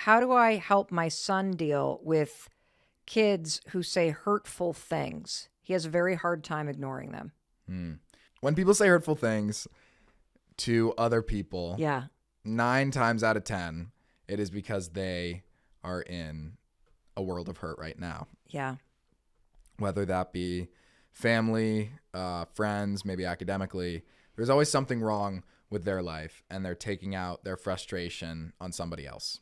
how do I help my son deal with kids who say hurtful things? He has a very hard time ignoring them. When people say hurtful things to other people, Yeah. 9 times out of 10, it is because they are in a world of hurt right now. Yeah. Whether that be family, friends, maybe academically, there's always something wrong with their life, and they're taking out their frustration on somebody else.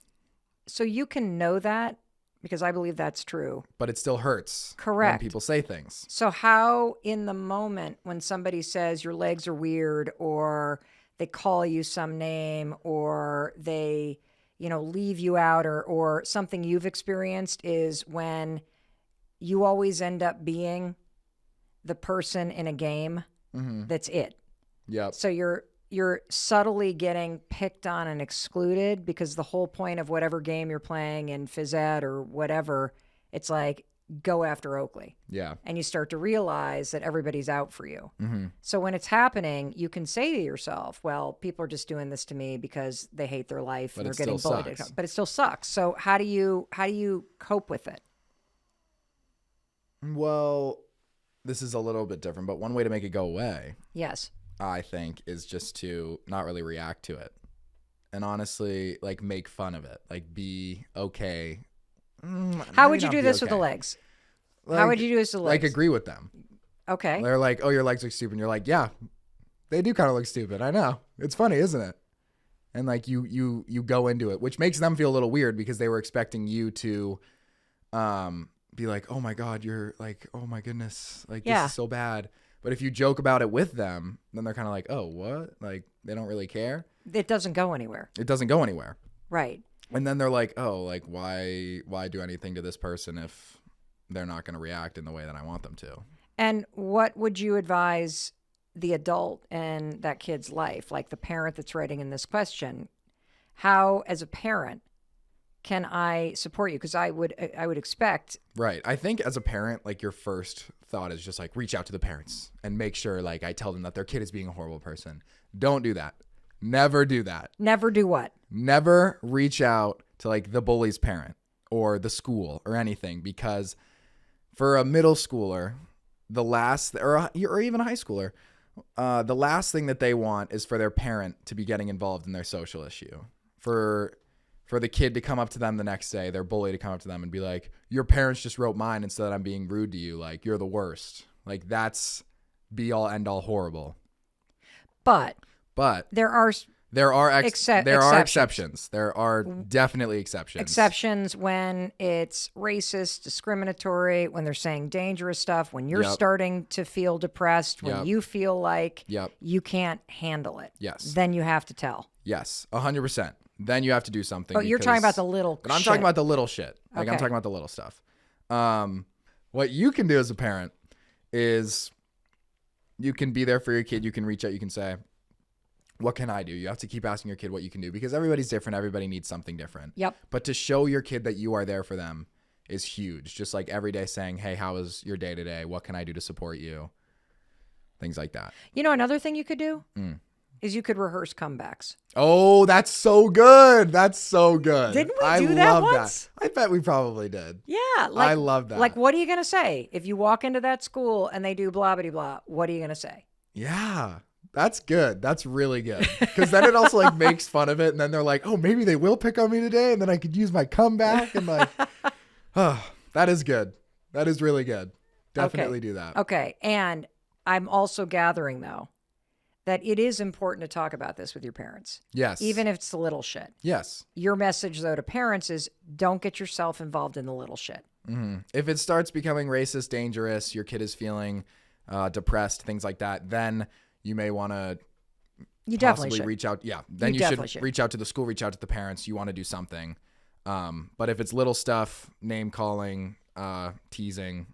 So you can know that because I believe that's true. But it still hurts. Correct. When people say things. So how in the moment when somebody says your legs are weird, or they call you some name, or they, leave you out, or something you've experienced, is when you always end up being the person in a game that's it. Yep. So you're subtly getting picked on and excluded because the whole point of whatever game you're playing in phys ed or whatever, it's like, go after Oakley. Yeah. And you start to realize that everybody's out for you. Mm-hmm. So when it's happening, you can say to yourself, well, people are just doing this to me because they hate their life and they're getting bullied. But it still sucks. So how do you cope with it? Well, this is a little bit different, but one way to make it go away, Yes. I think, is just to not really react to it. And honestly, like, make fun of it. Like, be okay. How would you do this with the legs? How would you do this with the legs? Like, agree with them. Okay. They're like, oh, your legs look stupid. And you're like, yeah, they do kind of look stupid. I know. It's funny, isn't it? And like, you go into it, which makes them feel a little weird because they were expecting you to be like, oh my God, you're like, oh my goodness, like, this is so bad. But if you joke about it with them, then they're kind of like, oh, what? Like, they don't really care. It doesn't go anywhere. It doesn't go anywhere. Right. And then they're like, oh, like, why do anything to this person if they're not going to react in the way that I want them to? And what would you advise the adult in that kid's life, like the parent that's writing in this question? How, as a parent, can I support you? Because I would expect. Right. I think as a parent, like, your first thought is just like, reach out to the parents and make sure, like, I tell them that their kid is being a horrible person. Don't do that. Never do that. Never do what? Never reach out to, like, the bully's parent or the school or anything, because for a middle schooler, or even a high schooler, the last thing that they want is for their parent to be getting involved in their social issue. For the kid to come up to them the next day, their bully to come up to them and be like, your parents just wrote mine instead I'm being rude to you. Like, you're the worst. Like, that's be all end all horrible. But there are exceptions. There are definitely exceptions. Exceptions when it's racist, discriminatory, when they're saying dangerous stuff, when you're starting to feel depressed, when you feel like you can't handle it. Yes. Then you have to tell. Yes, 100%. Then you have to do something. But you're talking about the little But I'm talking about the little shit. Like, I'm talking about the little stuff. What you can do as a parent is you can be there for your kid. You can reach out. You can say, what can I do? You have to keep asking your kid what you can do, because everybody's different. Everybody needs something different. Yep. But to show your kid that you are there for them is huge. Just like every day saying, hey, how was your day today? What can I do to support you? Things like that. You know, another thing you could do is you could rehearse comebacks. Oh, that's so good. That's so good. Didn't we do that once? I bet we probably did. Yeah. I love that. Like, what are you going to say? If you walk into that school and they do blah, blah, blah, what are you going to say? Yeah. That's good. That's really good. Because then it also, like, makes fun of it. And then they're like, oh, maybe they will pick on me today. And then I could use my comeback. And like, oh, that is good. That is really good. Definitely do that. Okay. And I'm also gathering, though, that it is important to talk about this with your parents. Yes. Even if it's the little shit. Yes. Your message, though, to parents is don't get yourself involved in the little shit. Mm-hmm. If it starts becoming racist, dangerous, your kid is feeling depressed, things like that, then you may want to possibly reach out. Yeah. Then you should reach out to the school, reach out to the parents. You want to do something. But if it's little stuff, name calling, teasing,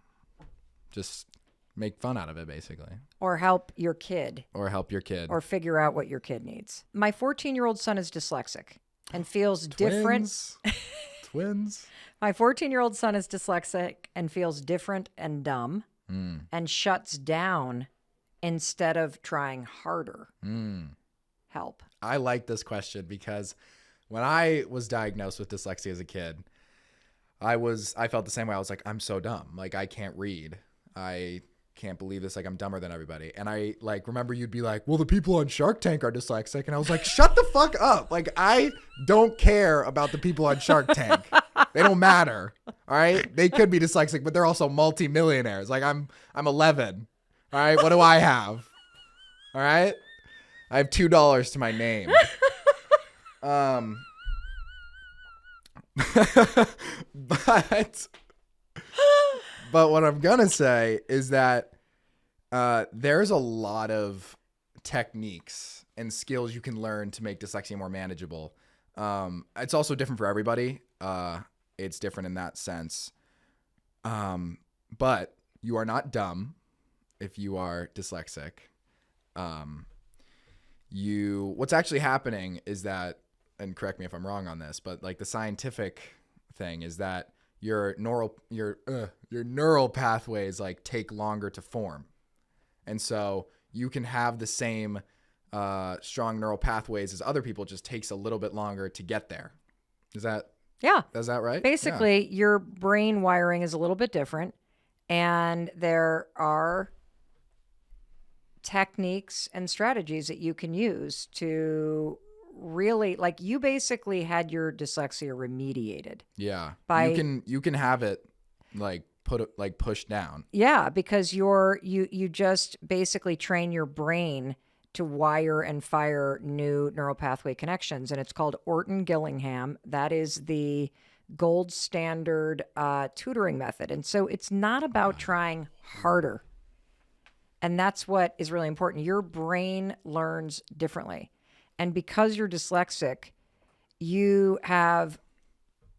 just make fun out of it, basically. Or help your kid. Or figure out what your kid needs. My 14-year-old son is dyslexic and feels different. Twins. My 14-year-old son is dyslexic and feels different and dumb and shuts down instead of trying harder. Help. I like this question because when I was diagnosed with dyslexia as a kid, I felt the same way. I was like, I'm so dumb. Like, I can't read. I can't believe this. Like, I'm dumber than everybody. And I like remember you'd be like, well, the people on Shark Tank are dyslexic. And I was like, shut the fuck up. Like, I don't care about the people on Shark Tank. They don't matter. All right. They could be dyslexic, but they're also multimillionaires. Like, I'm 11. All right. What do I have? All right. I have $2 to my name. But what I'm gonna say is that there's a lot of techniques and skills you can learn to make dyslexia more manageable. It's also different for everybody. It's different in that sense. But you are not dumb if you are dyslexic. What's actually happening is that, and correct me if I'm wrong on this, but like the scientific thing is that your neural pathways like take longer to form. And so you can have the same strong neural pathways as other people, it just takes a little bit longer to get there. Is that right? Basically, your brain wiring is a little bit different, and there are techniques and strategies that you can use to really, like, you basically had your dyslexia remediated. Yeah. By you can have it like pushed down. Yeah, because you just basically train your brain to wire and fire new neural pathway connections, and it's called Orton-Gillingham. That is the gold standard tutoring method. And so it's not about trying harder. And that's what is really important. Your brain learns differently. And because you're dyslexic, you have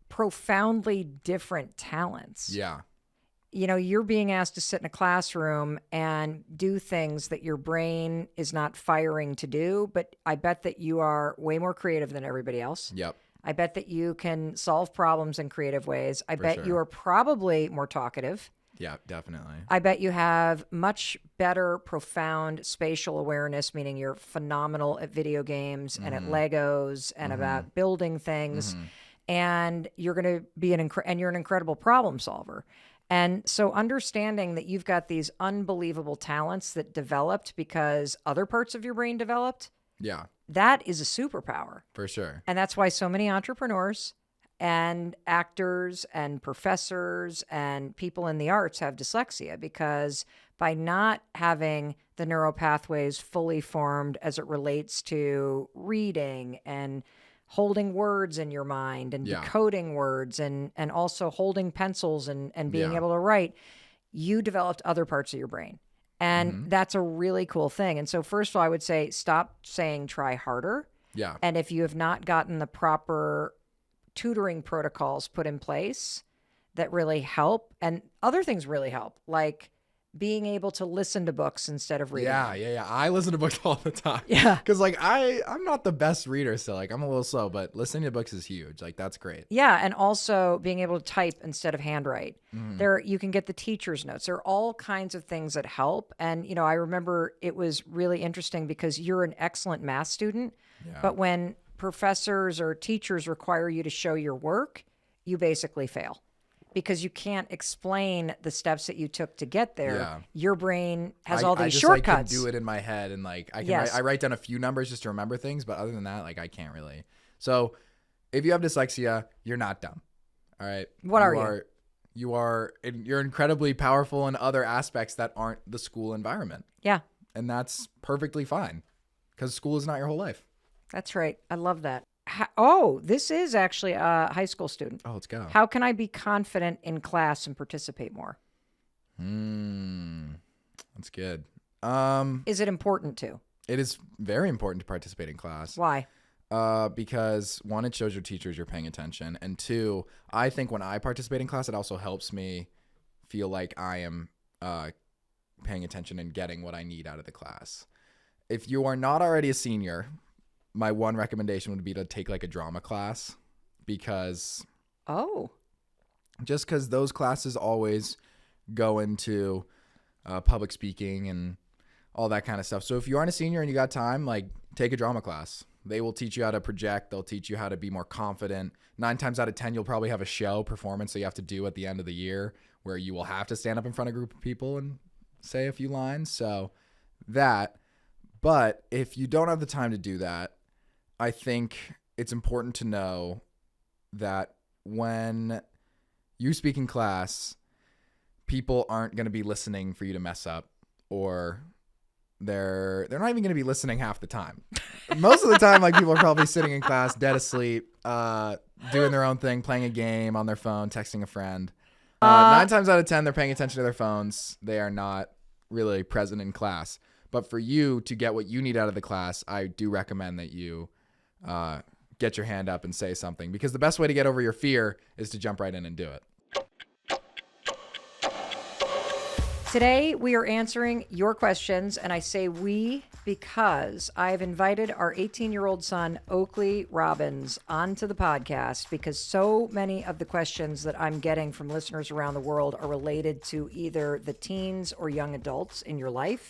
profoundly different talents. Yeah. You know, you're being asked to sit in a classroom and do things that your brain is not firing to do, but I bet that you are way more creative than everybody else. Yep. I bet that you can solve problems in creative ways. I bet you are probably more talkative. Yeah, definitely. I bet you have much better, profound spatial awareness, meaning you're phenomenal at video games and at Legos and about building things. And you're going to be you're an incredible problem solver. And so understanding that you've got these unbelievable talents that developed because other parts of your brain developed. Yeah. That is a superpower. For sure. And that's why so many entrepreneurs and actors and professors and people in the arts have dyslexia, because by not having the neural pathways fully formed as it relates to reading and holding words in your mind and decoding words and also holding pencils and being able to write, you developed other parts of your brain. And that's a really cool thing. And so first of all, I would say stop saying try harder. Yeah. And if you have not gotten the proper tutoring protocols put in place that really help, and other things really help, like being able to listen to books instead of reading. Yeah. I listen to books all the time. Yeah. Because like I'm not the best reader still. Like I'm a little slow, but listening to books is huge. Like that's great. Yeah. And also being able to type instead of handwrite. You can get the teacher's notes. There are all kinds of things that help. And, you know, I remember it was really interesting because you're an excellent math student, but when professors or teachers require you to show your work, you basically fail. Because you can't explain the steps that you took to get there. Yeah. Your brain has all these I just, shortcuts. I can do it in my head, and like I write down a few numbers just to remember things, but other than that, like I can't really. So, if you have dyslexia, you're not dumb. All right. What are you? You're incredibly powerful in other aspects that aren't the school environment. Yeah. And that's perfectly fine, because school is not your whole life. That's right. I love that. This is actually a high school student. Oh, let's go. How can I be confident in class and participate more? That's good. Is it important to? It is very important to participate in class. Why? Because one, it shows your teachers you're paying attention. And two, I think when I participate in class, it also helps me feel like I am paying attention and getting what I need out of the class. If you are not already a senior, my one recommendation would be to take like a drama class, because those classes always go into public speaking and all that kind of stuff. So if you aren't a senior and you got time, like take a drama class. They will teach you how to project. They'll teach you how to be more confident. 9 times out of 10, you'll probably have a show performance that you have to do at the end of the year where you will have to stand up in front of a group of people and say a few lines. So that. But if you don't have the time to do that, I think it's important to know that when you speak in class, people aren't going to be listening for you to mess up, or they're not even going to be listening half the time. Most of the time, like, people are probably sitting in class dead asleep, doing their own thing, playing a game on their phone, texting a friend. 9 times out of 10, they're paying attention to their phones. They are not really present in class. But for you to get what you need out of the class, I do recommend that you get your hand up and say something, because the best way to get over your fear is to jump right in and do it. Today, we are answering your questions, and I say we because I've invited our 18-year-old son, Oakley Robbins, onto the podcast because so many of the questions that I'm getting from listeners around the world are related to either the teens or young adults in your life.